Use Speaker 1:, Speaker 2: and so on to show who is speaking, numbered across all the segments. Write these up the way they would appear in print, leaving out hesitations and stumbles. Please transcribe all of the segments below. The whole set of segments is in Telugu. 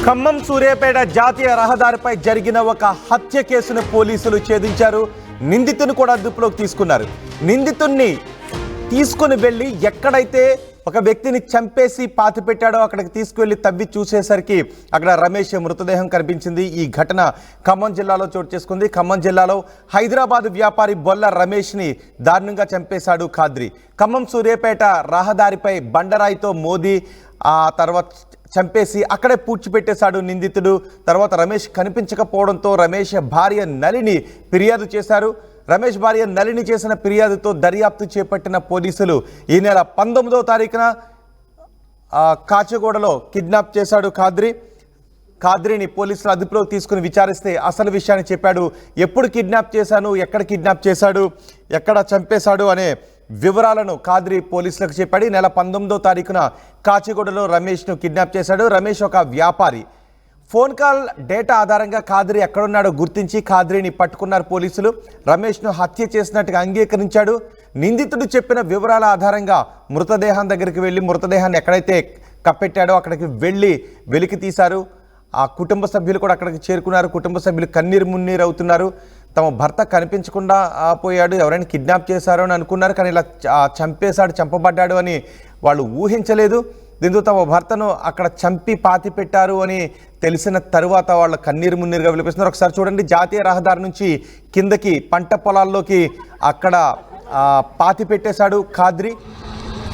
Speaker 1: ఖమ్మం సూర్యాపేట జాతీయ రహదారిపై జరిగిన ఒక హత్య కేసును పోలీసులు ఛేదించారు. నిందితుని కూడా అదుపులోకి తీసుకున్నారు. నిందితుణ్ణి తీసుకుని వెళ్ళి ఎక్కడైతే ఒక వ్యక్తిని చంపేసి పాతిపెట్టాడో అక్కడికి తీసుకువెళ్ళి తవ్వి చూసేసరికి అక్కడ రమేష్ మృతదేహం కనిపించింది. ఈ ఘటన ఖమ్మం జిల్లాలో చోటు చేసుకుంది. ఖమ్మం జిల్లాలో హైదరాబాద్ వ్యాపారి బొల్ల రమేష్ని దారుణంగా చంపేశాడు ఖాద్రి. ఖమ్మం సూర్యాపేట రహదారిపై బండరాయితో మోదీ ఆ తర్వాత చంపేసి అక్కడే పూడ్చిపెట్టేశాడు నిందితుడు. తర్వాత రమేష్ కనిపించకపోవడంతో రమేష్ భార్య నళిని ఫిర్యాదు చేశారు. రమేష్ భార్య నళిని చేసిన ఫిర్యాదుతో దర్యాప్తు చేపట్టిన పోలీసులు ఈ నెల 19వ తారీఖున కాచిగూడలో కిడ్నాప్ చేశాడు ఖాద్రిని పోలీసులు అదుపులోకి తీసుకుని విచారిస్తే అసలు విషయాన్ని చెప్పాడు. ఎప్పుడు కిడ్నాప్ చేశాను, ఎక్కడ కిడ్నాప్ చేశాడు, ఎక్కడ చంపేశాడు అనే వివరాలను ఖాద్రి పోలీసులకు చెప్పాడు. ఈ నెల 19వ తారీఖున కాచిగూడలో రమేష్ను కిడ్నాప్ చేశాడు. రమేష్ ఒక వ్యాపారి. ఫోన్ కాల్ డేటా ఆధారంగా ఖాద్రి ఎక్కడున్నాడో గుర్తించి ఖాద్రిని పట్టుకున్నారు పోలీసులు. రమేష్ను హత్య చేసినట్టుగా అంగీకరించాడు. నిందితుడు చెప్పిన వివరాల ఆధారంగా మృతదేహం దగ్గరికి వెళ్ళి మృతదేహాన్ని ఎక్కడైతే కప్పెట్టాడో అక్కడికి వెళ్ళి వెలికి తీశారు. ఆ కుటుంబ సభ్యులు కూడా అక్కడికి చేరుకున్నారు. కుటుంబ సభ్యులు కన్నీరు మున్నీరు అవుతున్నారు. తమ భర్త కనిపించకుండా పోయాడు, ఎవరైనా కిడ్నాప్ చేశారో అని అనుకున్నారు. కానీ ఇలా చంపబడ్డాడు అని వాళ్ళు ఊహించలేదు. దీంతో తమ భర్తను అక్కడ చంపి పాతి పెట్టారు అని తెలిసిన తరువాత వాళ్ళ కన్నీరు మున్నీరుగా విలిపిస్తున్నారు. ఒకసారి చూడండి, జాతీయ రహదారి నుంచి కిందకి పంట పొలాల్లోకి అక్కడ పాతి పెట్టేశాడు ఖాద్రి.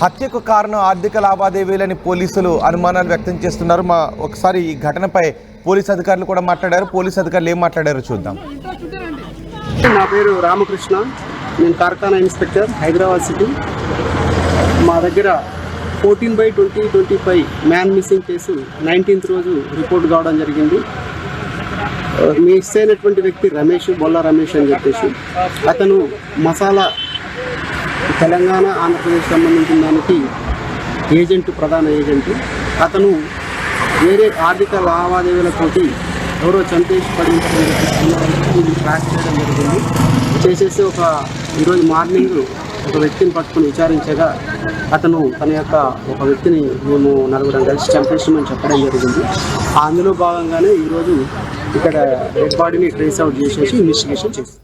Speaker 1: హత్యకు కారణం ఆర్థిక లావాదేవీలని పోలీసులు అనుమానాలు వ్యక్తం చేస్తున్నారు. ఒకసారి ఈ ఘటనపై పోలీసు అధికారులు కూడా మాట్లాడారు. పోలీసు అధికారులు ఏం మాట్లాడారో చూద్దాం.
Speaker 2: నా పేరు రామకృష్ణ, నేను కార్ఖానా ఇన్స్పెక్టర్, హైదరాబాద్ సిటీ. మా దగ్గర 14/2025 మ్యాన్ మిస్సింగ్ కేసు 19th రోజు రిపోర్ట్ కావడం జరిగింది. మిస్ అయినటువంటి వ్యక్తి రమేష్, బొల్ల రమేష్ అని చెప్పేసి అతను మసాలా తెలంగాణ ఆంధ్రప్రదేశ్ సంబంధించిన దానికి ఏజెంట్, ప్రధాన ఏజెంట్. అతను వేరే ఆర్థిక లావాదేవీలతోటి ఎవరో చంపేసి పడించడం ట్రాక్ చేయడం జరిగింది. చేసేసి ఈరోజు మార్నింగ్ ఒక వ్యక్తిని పట్టుకుని విచారించగా అతను తన యొక్క ఒక వ్యక్తిని మేము నలుగురం కలిసి చంపేసామని చెప్పడం జరిగింది. అందులో భాగంగానే ఈరోజు ఇక్కడ డెడ్ బాడీని ట్రేస్ అవుట్ చేసేసి ఇన్వెస్టిగేషన్ చేస్తాం.